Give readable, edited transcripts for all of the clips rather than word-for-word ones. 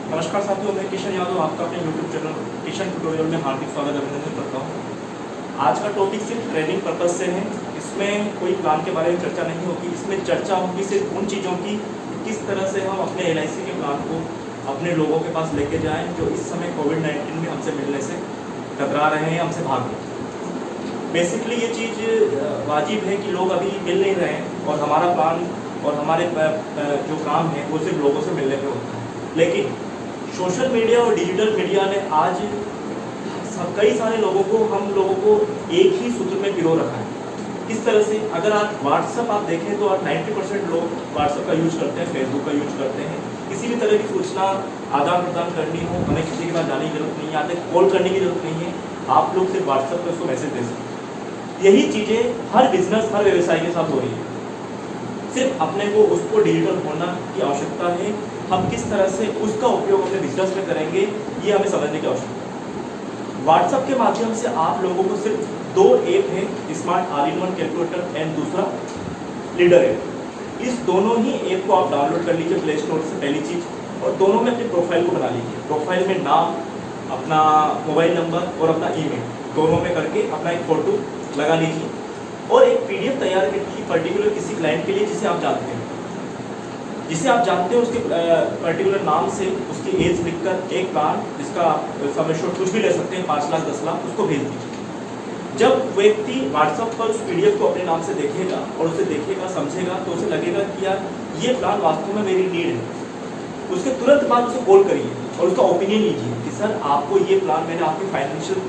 नमस्कार साथियों, मैं किशन यादव आपका अपने YouTube चैनल किशन ट्यूटोरियल में हार्दिक स्वागत अभिनंदन करता हूँ। आज का टॉपिक सिर्फ ट्रेनिंग पर्पज से है। इसमें कोई प्लान के बारे में चर्चा नहीं होगी। इसमें चर्चा होगी सिर्फ उन चीज़ों की, किस तरह से हम अपने LIC के प्लान को अपने लोगों के पास लेके जाएँ जो इस समय कोविड-19 में हमसे मिलने से कतरा रहे हैं, हमसे भाग रहे हैं। बेसिकली ये चीज़ वाजिब है कि लोग अभी मिल नहीं रहे हैं और हमारा प्लान और हमारे जो काम है वो सिर्फ लोगों से मिलने पे होता है। लेकिन सोशल मीडिया और डिजिटल मीडिया ने आज कई सारे लोगों को, हम लोगों को एक ही सूत्र में पिरो रखा है। किस तरह से, अगर आप व्हाट्सअप आप देखें तो 90% लोग व्हाट्सअप का यूज करते हैं, फेसबुक का यूज करते हैं। किसी भी तरह की सूचना आदान प्रदान करनी हो, हमें किसी के पास जाने की जरूरत नहीं है, आते कॉल करने की जरूरत नहीं है। आप लोग सिर्फ व्हाट्सअप पर उसको मैसेज दे सकते हैं। यही चीज़ें हर बिजनेस, हर व्यवसाय के साथ हो रही है। सिर्फ अपने को उसको डिजिटल होना की आवश्यकता है। हम किस तरह से उसका उपयोग अपने बिजनेस में करेंगे, ये हमें समझने की आवश्यकता है। व्हाट्सएप के माध्यम से आप लोगों को सिर्फ 2 ऐप है, स्मार्ट ऑल-इन-वन कैलकुलेटर एंड दूसरा लीडर ऐप। इस दोनों ही ऐप को आप डाउनलोड कर लीजिए प्ले स्टोर से, पहली चीज़। और दोनों में अपनी प्रोफाइल को बना लीजिए। प्रोफाइल में नाम, अपना मोबाइल नंबर और अपना ईमेल दोनों में करके अपना एक फ़ोटो लगा लीजिए और एक PDF तैयार कर लीजिए पर्टिकुलर किसी क्लाइंट के लिए जिसे आप जानते हैं। उसके पर्टिकुलर नाम से उसकी एज लिखकर एक प्लान जिसका समझौता कुछ भी ले सकते हैं, 5 लाख 10 लाख, उसको भेज दीजिए। जब व्यक्ति व्हाट्सएप पर उस PDF को अपने नाम से देखेगा और उसे देखेगा, समझेगा, तो उसे लगेगा कि यार ये प्लान वास्तव में मेरी नीड है। उसके तुरंत बाद उसे कॉल करिए और उसका ओपिनियन लीजिए कि सर आपको ये प्लान, मैंने आपकी फाइनेंशियल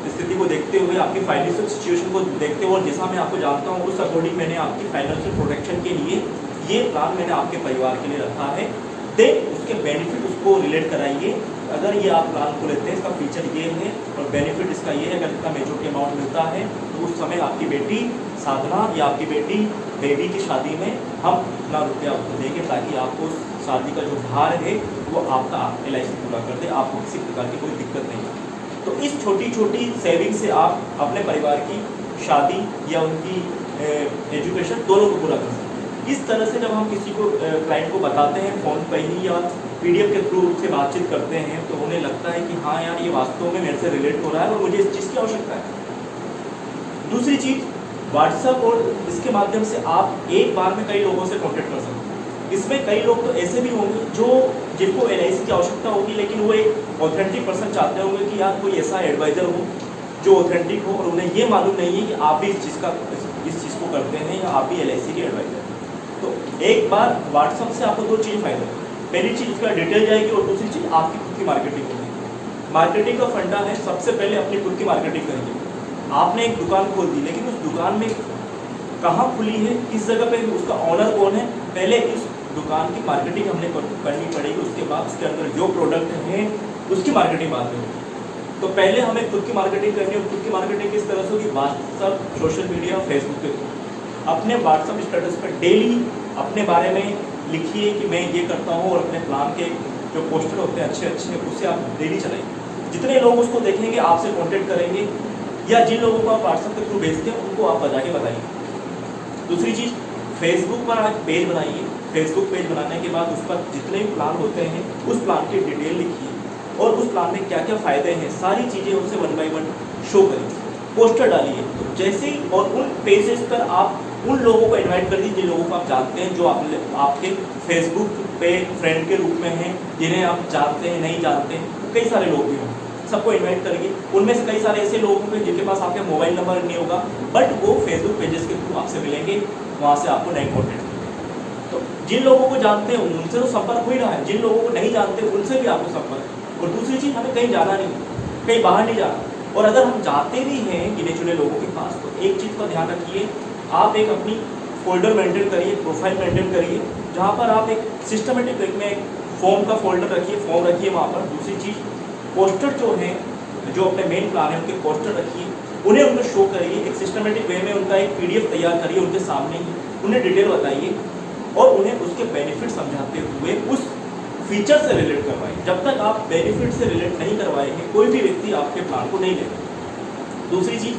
स्थिति को देखते हुए, आपकी फाइनेंशियल सिचुएशन को देखते हुए और जैसा मैं आपको जानता हूँ उस अकॉर्डिंग मैंने आपकी फाइनेंशियल प्रोटेक्शन के लिए ये प्लान मैंने आपके परिवार के लिए रखा है। देन उसके बेनिफिट उसको रिलेट कराइए। अगर ये आप प्लान को लेते हैं, इसका फीचर ये है और बेनिफिट इसका ये है, अगर इतना मेजॉरिटी अमाउंट मिलता है तो उस समय आपकी बेटी साधना या आपकी बेटी बेबी की शादी में हम इतना रुपया आपको देंगे ताकि आपको शादी का जो भार है वो आपका LIC पूरा कर दे, आपको किसी प्रकार की कोई दिक्कत नहीं है। तो इस छोटी छोटी सेविंग से आप अपने परिवार की शादी या उनकी एजुकेशन दोनों को पूरा कर सकते हैं। इस तरह से जब हम किसी को क्लाइंट को बताते हैं फ़ोन पर ही या PDF के थ्रू से बातचीत करते हैं तो उन्हें लगता है कि हाँ यार ये वास्तव में मेरे से रिलेट हो रहा है और मुझे इस चीज़ की आवश्यकता है। दूसरी चीज़, व्हाट्सएप और इसके माध्यम से आप एक बार में कई लोगों से कॉन्टेक्ट कर सकते हैं। इसमें कई लोग तो ऐसे भी होंगे जिनको LIC की आवश्यकता होगी, लेकिन वो एक ऑथेंटिक पर्सन चाहते होंगे कि यार कोई ऐसा एडवाइज़र हो जो ऑथेंटिक हो और उन्हें ये मालूम नहीं है कि आप भी इस चीज़ को करते हैं या आप भी LIC के एडवाइज़र हैं। तो एक बार व्हाट्सएप से आपको 2 चीज़ फायदा है। पहली चीज़ उसका डिटेल जाएगी और दूसरी चीज़ आपकी खुद की मार्केटिंग होगी। मार्केटिंग का फंडा है, सबसे पहले अपनी खुद की मार्केटिंग करेंगे। आपने एक दुकान खोल दी, लेकिन उस दुकान में कहाँ खुली है, किस जगह पे, उसका ऑनर कौन है, पहले इस दुकान की मार्केटिंग हमने करनी पड़ेगी। उसके बाद उसके अंदर जो प्रोडक्ट हैं उसकी मार्केटिंग बाद में होगी। तो पहले हमें खुद की मार्केटिंग करनी है। खुद की मार्केटिंग किस तरह से होगी? व्हाट्सएप, सोशल मीडिया, फेसबुक के थ्रू। अपने व्हाट्सएप स्टेटस पर डेली अपने बारे में लिखिए कि मैं ये करता हूँ और अपने प्लान के जो पोस्टर होते हैं अच्छे अच्छे उसे आप डेली चलाइए। जितने लोग उसको देखेंगे आपसे कांटेक्ट करेंगे या जिन लोगों को आप व्हाट्सएप के थ्रू भेजते हैं उनको आप बजा के बताइए। दूसरी चीज़, फेसबुक पर आप पेज बनाइए। फेसबुक पेज बनाने के बाद उस पर जितने भी प्लान होते हैं उस प्लान की डिटेल लिखिए और उस प्लान में क्या क्या फ़ायदे हैं सारी चीज़ें उसे 1 बाय 1 शो करिए, पोस्टर डालिए। तो जैसे ही और उन पेजेस पर आप उन लोगों को इनवाइट कर दीजिए जिन लोगों को आप जानते हैं, जो आपके फेसबुक पे फ्रेंड के रूप में हैं, जिन्हें आप जानते हैं, नहीं जानते हैं, कई सारे लोग भी होंगे, सबको इनवाइट करेंगे। उनमें से कई सारे ऐसे लोग होंगे जिनके पास आपके मोबाइल नंबर नहीं होगा, बट वो फेसबुक पेजेस के थ्रू आपसे मिलेंगे, वहाँ से आपको नए कॉन्टेक्ट। तो जिन लोगों को जानते हैं उनसे तो संपर्क हो ही रहा है, जिन लोगों को नहीं जानते उनसे भी आपको संपर्क। और दूसरी चीज़, हमें कहीं जाना नहीं, कहीं बाहर नहीं जाना। और अगर हम जाते भी हैं गिने चुने लोगों के पास तो एक चीज़ का ध्यान रखिए, आप एक अपनी फोल्डर मेंटेन करिए, प्रोफाइल मेंटेन करिए, जहाँ पर आप एक सिस्टमेटिक वे में एक फॉर्म का फोल्डर रखिए, फॉर्म रखिए वहाँ पर। दूसरी चीज़, पोस्टर जो हैं, जो अपने मेन प्लान है उनके पोस्टर रखिए, उन्हें उनको शो करिए, एक सिस्टमेटिक वे में उनका एक PDF तैयार करिए उनके सामने ही, उन्हें डिटेल बताइए और उन्हें उसके बेनिफिट समझाते हुए उस फीचर से रिलेट करवाएं। जब तक आप बेनिफिट से रिलेट नहीं करवाएंगे कोई भी व्यक्ति आपके प्लान को नहीं लेगा। दूसरी चीज़,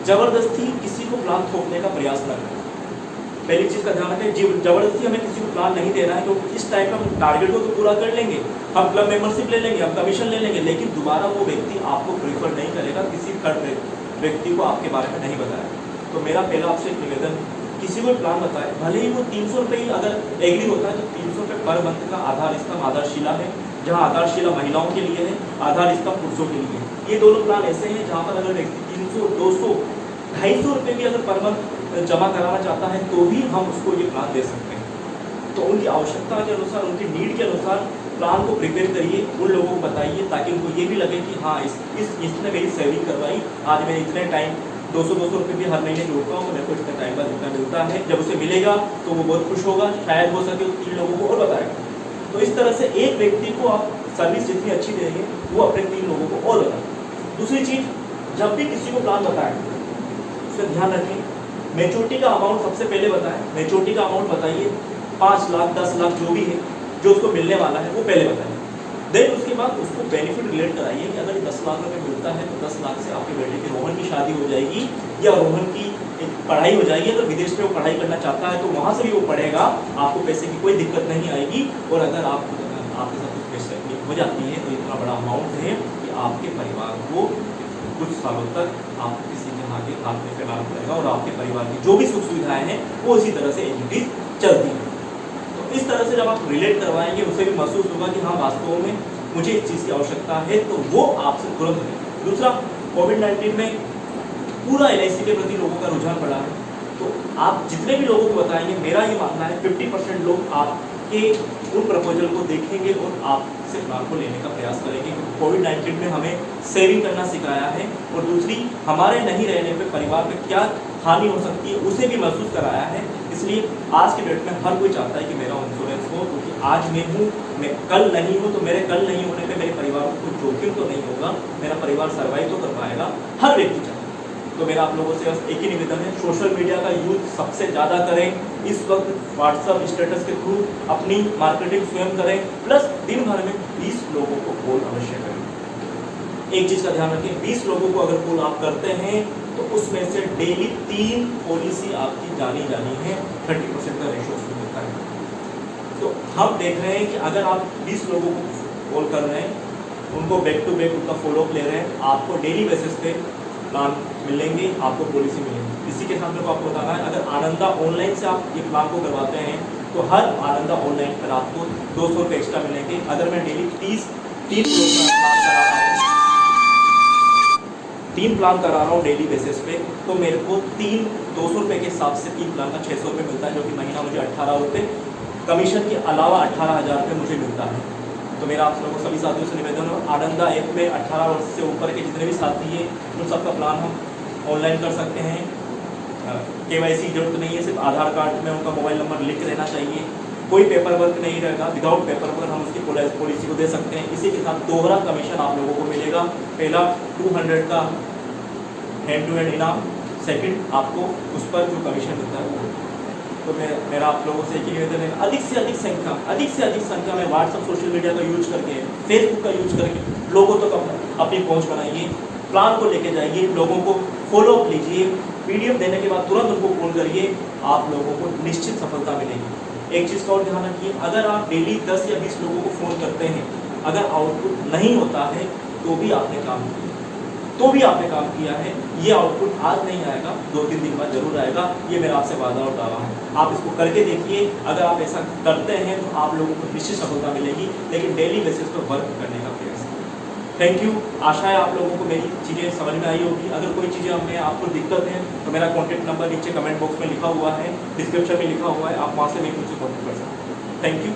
ज़बरदस्ती किसी को प्लान थोपने का प्रयास न करें। पहली चीज़ का ध्यान रखें, जबरदस्ती हमें किसी को प्लान नहीं दे रहा है, क्योंकि इस टाइप का हम टारगेट को तो पूरा कर लेंगे, हम क्लब मेंबरशिप ले लेंगे, हम कमीशन ले लेंगे, लेकिन दोबारा वो व्यक्ति आपको प्रेफर नहीं करेगा, किसी थर्ड व्यक्ति को आपके बारे में नहीं बताया। तो मेरा पहला आपसे एक निवेदन, किसी को प्लान बताए, भले ही वो 300 रुपये ही अगर एग्री होता है तो 300 रुपये पर मंथ का आधार स्तंभ आधारशिला है, जहाँ आधारशिला महिलाओं के लिए है, आधार स्तंभ पुरुषों के लिए। ये दोनों प्लान ऐसे हैं जहाँ पर अगर व्यक्ति 300, 200, 250 रुपये भी अगर पर मंथ जमा कराना चाहता है तो भी हम उसको ये प्लान दे सकते हैं। तो उनकी आवश्यकता के अनुसार, उनकी नीड के अनुसार प्लान को प्रिपेयर करिए, उन लोगों को बताइए, ताकि उनको ये भी लगे कि हाँ इसने मेरी सेविंग करवाई, आज मैं इतने टाइम 200 रुपये भी हर महीने जोड़ता हूँ तो मेरे को इतने टाइम बाद इतना मिलता है। जब उसे मिलेगा तो वो बहुत खुश होगा, शायद हो सके 3 लोगों को और बताएगा। तो इस तरह से एक व्यक्ति को आप सर्विस जितनी अच्छी देंगे वो अपने 3 लोगों को और बताएं। दूसरी चीज़, जब भी किसी को प्लान बताएं उसका ध्यान रखें, मैच्योरिटी का अमाउंट सबसे पहले बताएं। मैच्योरिटी का अमाउंट बताइए, 5 लाख 10 लाख जो भी है, जो उसको मिलने वाला है वो पहले बताइए। देन उसके बाद उसको बेनिफिट रिलेट कराइए कि अगर 10 लाख रुपये मिलता है तो 10 लाख से आपके बेटे की रोहन की शादी हो जाएगी या रोहन की पढ़ाई हो जाएगी। अगर विदेश में वो पढ़ाई करना चाहता है तो वहाँ से भी वो पढ़ेगा, आपको पैसे की कोई दिक्कत नहीं आएगी। और अगर आपके साथ कुछ पैसे हो जाती है तो इतना बड़ा अमाउंट है कि आपके परिवार को कुछ सालों तक आप किसी के हाथ में फैलाना पड़ेगा और आपके परिवार की जो भी सुख सुविधाएँ हैं वो इसी तरह से एजुकेट चलती है। इस तरह से जब आप रिलेट करवाएंगे उसे भी महसूस होगा कि हाँ वास्तव में मुझे इस चीज़ की आवश्यकता है, तो वो आपसे तुरंत करें। दूसरा, कोविड-19 में पूरा LIC के प्रति लोगों का रुझान बढ़ा है, तो आप जितने भी लोगों को बताएंगे, मेरा ये मानना है 50% लोग आपके उन प्रपोजल को देखेंगे और आपसे प्लान को लेने का प्रयास करेंगे। कोविड-19 में हमें सेविंग करना सिखाया है और दूसरी, हमारे नहीं रहने पे परिवार में क्या हानि हो सकती है उसे भी महसूस कराया है। इसलिए आज के डेट में हर कोई चाहता है कि मेरा इंश्योरेंस हो, क्योंकि आज मैं हूँ, मैं कल नहीं हूँ, तो मेरे कल नहीं होने पे मेरे परिवार को कोई जोखिम तो नहीं होगा, मेरा परिवार सर्वाइव तो कर पाएगा, हर व्यक्ति चाहता है। तो मेरा आप लोगों से बस एक ही निवेदन है, सोशल मीडिया का यूज सबसे ज़्यादा करें। इस वक्त व्हाट्सअप स्टेटस के थ्रू अपनी मार्केटिंग स्वयं करें, प्लस दिन भर में 20 लोगों को कॉल अवश्य करें। एक चीज़ का ध्यान रखें, 20 लोगों को अगर कॉल आप करते हैं तो उसमें से डेली 3 पॉलिसी आपकी जानी है, 30% का रेशो उसमें होता है। तो हम देख रहे हैं कि अगर आप 20 लोगों को कॉल कर रहे हैं, उनको बैक टू बैक उनका फॉलोअप ले रहे हैं, आपको डेली बेसिस पे प्लान मिलेंगे, आपको पॉलिसी मिलेंगी। इसी के साथ मेरे को आपको बताना है, अगर आनंदा ऑनलाइन से आप ये प्लान को करवाते हैं तो हर आनंदा ऑनलाइन पर आपको 200 रुपये एक्स्ट्रा मिलेंगे। अगर मैं डेली 3 प्लान करा रहा हूँ डेली बेसिस पे, तो मेरे को 200 रुपये के हिसाब से 3 प्लान का 600 रुपये मिलता है, जो कि महीना मुझे 18 रुपये कमीशन के अलावा 18,000 रुपये मुझे मिलता है। तो मेरा आप लोगों सभी साथियों से निवेदन है, आनंदा ऐप में 18 वर्ष से ऊपर के जितने भी साथी हैं उन सबका प्लान हम ऑनलाइन कर सकते हैं। KYC की जरूरत नहीं है, सिर्फ आधार कार्ड में उनका मोबाइल नंबर लिख रहना चाहिए, कोई पेपर वर्क नहीं रहेगा। विदाउट पेपर वर्क हम उसकी पॉलिसी को दे सकते हैं। इसी के साथ दोहरा कमीशन आप लोगों को मिलेगा, पहला 200 का हैंड टू हैंड इनाम, सेकंड आपको उस पर जो कमीशन मिलता है वो। तो मेरा आप लोगों से एक ही निवेदन है, अधिक से अधिक संख्या में व्हाट्सअप सोशल मीडिया का यूज करके, फेसबुक का यूज करके लोगों तक अपनी पहुंच बनाइए, प्लान को लेके जाइए, लोगों को फॉलोअप लीजिए, PDF देने के बाद तुरंत उनको कॉल करिए, आप लोगों को निश्चित सफलता मिलेगी। एक चीज़ का और ध्यान रखिए, अगर आप डेली 10 या 20 लोगों को फ़ोन करते हैं, अगर आउटपुट नहीं होता है तो भी आपने काम किया है। ये आउटपुट आज नहीं आएगा, 2-3 दिन बाद जरूर आएगा, ये मेरा आपसे वादा और दावा है। आप इसको करके देखिए, अगर आप ऐसा करते हैं तो आप लोगों को निश्चित सफलता मिलेगी, लेकिन डेली बेसिस पर वर्क करने का प्रयास करें। Thank you. आशा है आप लोगों को मेरी चीज़ें समझ में आई होगी। अगर कोई चीज़ें में आपको दिक्कत है तो मेरा कॉन्टैक्ट नंबर नीचे कमेंट बॉक्स में लिखा हुआ है, डिस्क्रिप्शन में लिखा हुआ है, आप वहाँ से भी मुझसे कॉन्टैक्ट कर सकते हैं। Thank you.